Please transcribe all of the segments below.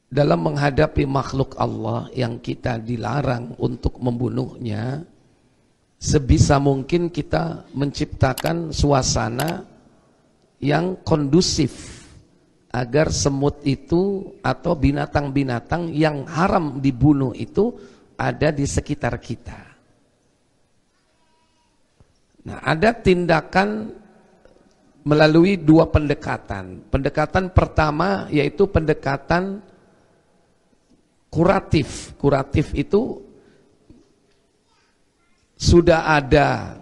dalam menghadapi makhluk Allah yang kita dilarang untuk membunuhnya, sebisa mungkin kita menciptakan suasana yang kondusif agar semut itu atau binatang-binatang yang haram dibunuh itu ada di sekitar kita. Nah, ada tindakan melalui dua pendekatan. Pendekatan pertama yaitu pendekatan kuratif. Kuratif itu sudah ada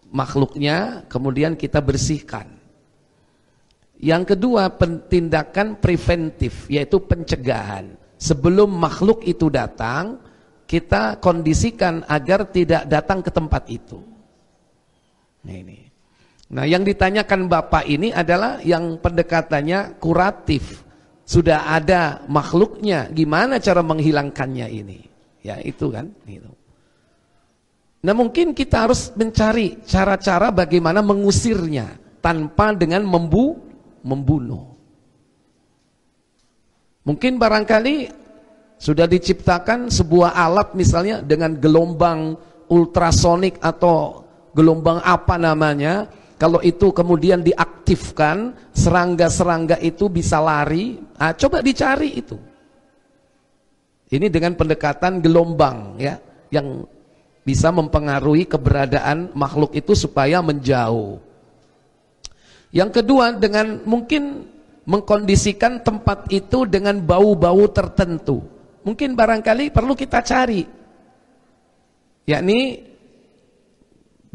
makhluknya, kemudian kita bersihkan. Yang kedua, tindakan preventif, yaitu pencegahan. Sebelum makhluk itu datang, kita kondisikan agar tidak datang ke tempat itu. Nah, yang ditanyakan Bapak ini adalah yang pendekatannya kuratif. Sudah ada makhluknya, gimana cara menghilangkannya ini? Ya itu kan. Gitu. Nah, mungkin kita harus mencari cara-cara bagaimana mengusirnya tanpa dengan membunuh. Mungkin barangkali sudah diciptakan sebuah alat misalnya dengan gelombang ultrasonik atau gelombang apa namanya. Kalau itu kemudian diaktifkan, serangga-serangga itu bisa lari. Nah, coba dicari itu. Ini dengan pendekatan gelombang ya, yang bisa mempengaruhi keberadaan makhluk itu supaya menjauh. Yang kedua, dengan mungkin mengkondisikan tempat itu dengan bau-bau tertentu. Mungkin barangkali perlu kita cari, yakni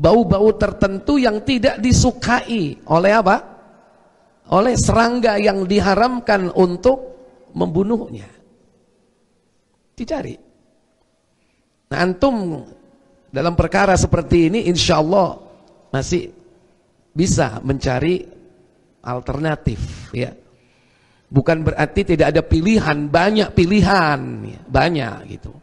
bau-bau tertentu yang tidak disukai oleh apa? Oleh serangga yang diharamkan untuk membunuhnya. Dicari. Nah, antum dalam perkara seperti ini insya Allah masih bisa mencari alternatif ya. Bukan berarti tidak ada pilihan, banyak pilihan ya, banyak gitu.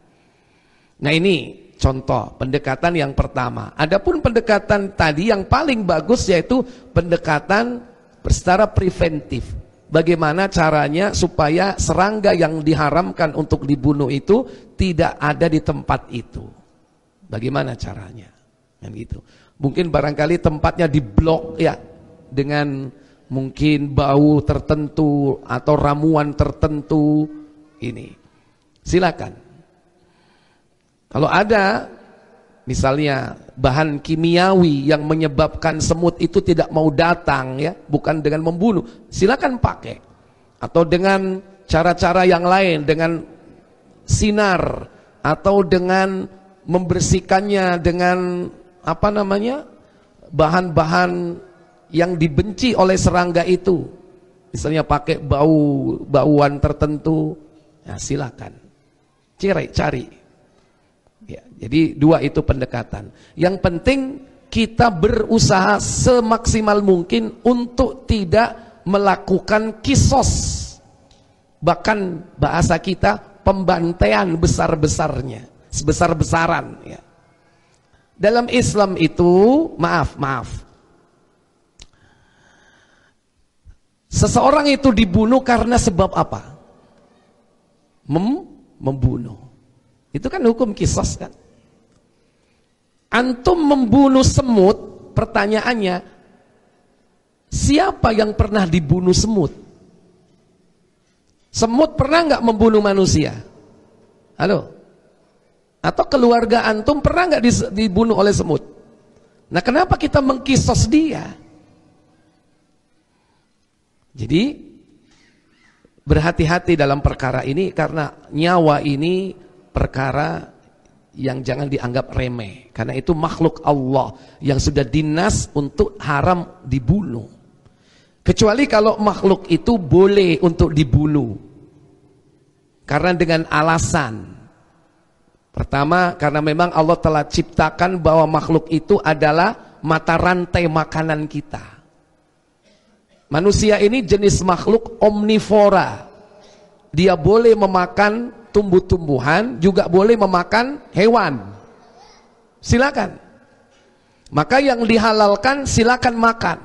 Nah, ini contoh pendekatan yang pertama. Adapun pendekatan tadi yang paling bagus yaitu pendekatan secara preventif. Bagaimana caranya supaya serangga yang diharamkan untuk dibunuh itu tidak ada di tempat itu. Bagaimana caranya? Kan gitu. Mungkin barangkali tempatnya diblok ya dengan mungkin bau tertentu atau ramuan tertentu ini. Silakan. Kalau ada misalnya bahan kimiawi yang menyebabkan semut itu tidak mau datang ya, bukan dengan membunuh, silakan pakai. Atau dengan cara-cara yang lain, dengan sinar atau dengan membersihkannya dengan apa namanya? Bahan-bahan yang dibenci oleh serangga itu. Misalnya pakai bauan tertentu. Ya, silakan. Cari. Ya, jadi dua itu pendekatan. Yang penting kita berusaha semaksimal mungkin untuk tidak melakukan kisos. Bahkan bahasa kita pembantaian besar-besarnya, sebesar-besaran ya. Dalam Islam itu, maaf. Seseorang itu dibunuh karena sebab apa? Membunuh. Itu kan hukum kisos kan. Antum membunuh semut, pertanyaannya, siapa yang pernah dibunuh semut? Semut pernah nggak membunuh manusia? Halo? Atau keluarga antum pernah nggak dibunuh oleh semut? Nah, kenapa kita mengkisos dia? Jadi berhati-hati dalam perkara ini karena nyawa ini perkara yang jangan dianggap remeh. Karena itu makhluk Allah yang sudah dinas untuk haram dibunuh. Kecuali kalau makhluk itu boleh untuk dibunuh. Karena dengan alasan. Pertama, karena memang Allah telah ciptakan bahwa makhluk itu adalah mata rantai makanan kita. Manusia ini jenis makhluk omnivora. Dia boleh memakan tumbuh-tumbuhan, juga boleh memakan hewan. Silakan. Maka yang dihalalkan silakan makan.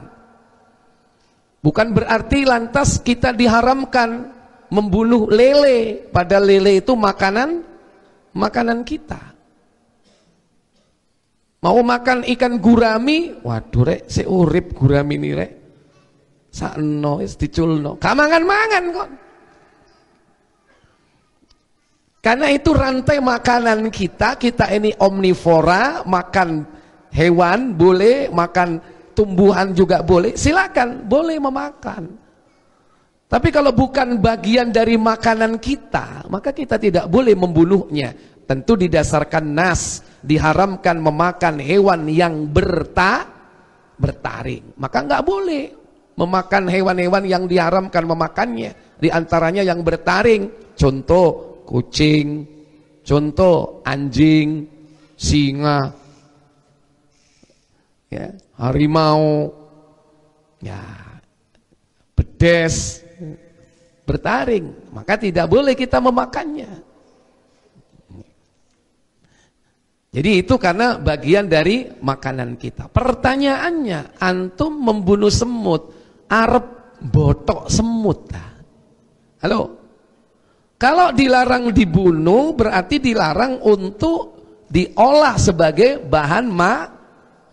Bukan berarti lantas kita diharamkan membunuh lele, padahal lele itu makanan kita. Mau makan ikan gurami, waduh rek, seurip gurami ini rek, sakno is diculno, kamangan-mangan kok. Karena itu rantai makanan kita ini omnivora, makan hewan boleh, makan tumbuhan juga boleh, silakan, boleh memakan. Tapi kalau bukan bagian dari makanan kita, maka kita tidak boleh membunuhnya. Tentu didasarkan nas, diharamkan memakan hewan yang bertaring. Maka nggak boleh memakan hewan-hewan yang diharamkan memakannya. Di antaranya yang bertaring, contoh kucing, contoh anjing, singa, ya, harimau, ya, bedes, bertaring, maka tidak boleh kita memakannya. Jadi itu karena bagian dari makanan kita. Pertanyaannya, antum membunuh semut, arep botok semut. Halo? Kalau dilarang dibunuh berarti dilarang untuk diolah sebagai bahan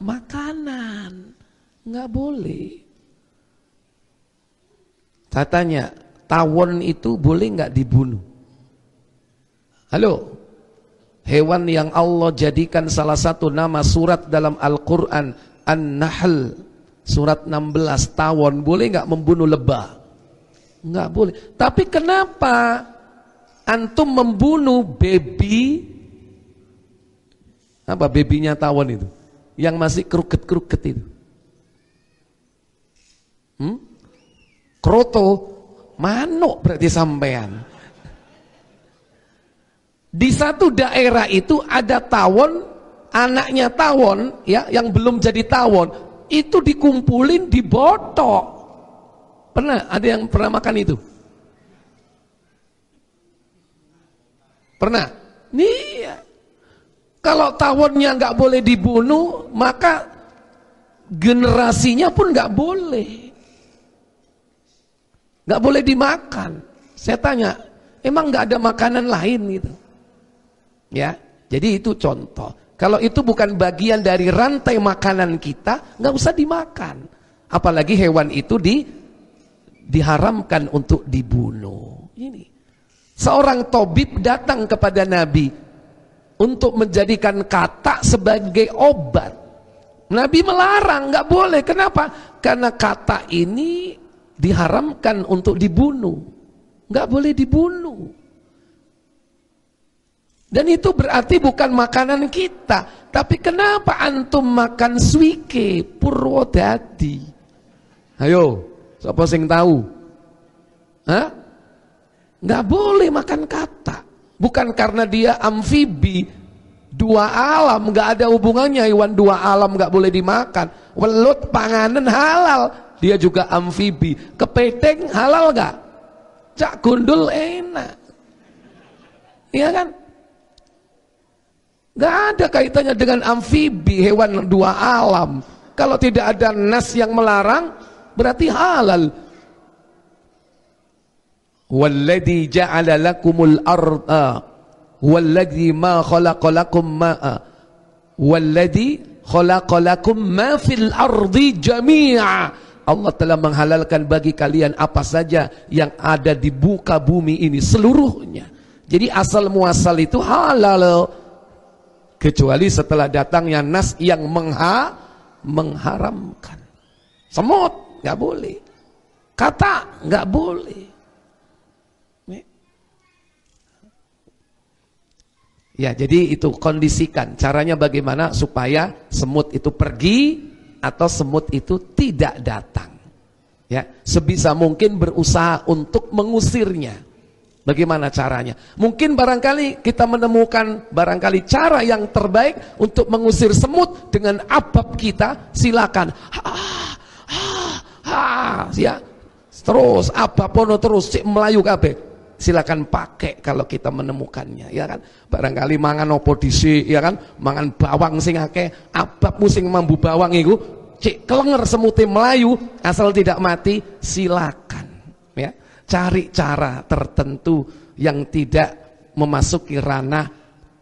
makanan. Nggak boleh. Saya tanya, tawon itu boleh nggak dibunuh? Halo? Hewan yang Allah jadikan salah satu nama surat dalam Al-Quran, An-Nahl, surat 16, tawon, boleh nggak membunuh lebah? Nggak boleh. Tapi kenapa antum membunuh baby, apa babynya tawon itu, yang masih keruket-keruket itu? Kroto, manuk berarti sampean. Di satu daerah itu ada tawon, anaknya tawon, ya, yang belum jadi tawon, itu dikumpulin, dibotok. Pernah ada yang pernah makan itu? Pernah? Nih, kalau tawonnya nggak boleh dibunuh, maka generasinya pun nggak boleh dimakan. Saya tanya, emang nggak ada makanan lain gitu? Ya, jadi itu contoh. Kalau itu bukan bagian dari rantai makanan kita, nggak usah dimakan. Apalagi hewan itu diharamkan untuk dibunuh. Ini. Seorang tabib datang kepada Nabi untuk menjadikan katak sebagai obat. Nabi melarang, nggak boleh. Kenapa? Karena katak ini diharamkan untuk dibunuh. Nggak boleh dibunuh. Dan itu berarti bukan makanan kita. Tapi kenapa antum makan swike, Purwodadi? Ayo, siapa sing tahu? Hah? Nggak boleh makan katak. Bukan karena dia amfibi, dua alam, nggak ada hubungannya. Hewan dua alam nggak boleh dimakan. Welut panganan halal, dia juga amfibi. Kepiting halal nggak? Cak gundul enak, iya kan? Nggak ada kaitannya dengan amfibi, hewan dua alam. Kalau tidak ada nas yang melarang, berarti halal. Walladzi ja'ala lakumul arda walladzi ma khalaqa lakum ma'a walladzi khalaqa lakum ma fil ardi jami'a. Allah telah menghalalkan bagi kalian apa saja yang ada di muka bumi ini seluruhnya. Jadi asal muasal itu halal, kecuali setelah datangnya nas yang mengharamkan. Semut nggak boleh, katak nggak boleh. Ya, jadi itu kondisikan. Caranya bagaimana supaya semut itu pergi atau semut itu tidak datang. Ya, sebisa mungkin berusaha untuk mengusirnya. Bagaimana caranya? Mungkin barangkali kita menemukan barangkali cara yang terbaik untuk mengusir semut dengan abab kita, silakan. Ya. Terus abapono terus cik melayu kabeh. Silakan pakai kalau kita menemukannya, ya kan? Barangkali mangan opo dhisik, ya kan? Mangan bawang sing akeh, abab sing mambu bawang iku cik kelenger semute melayu asal tidak mati, silakan, ya. cari cara tertentu yang tidak memasuki ranah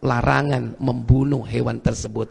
larangan membunuh hewan tersebut.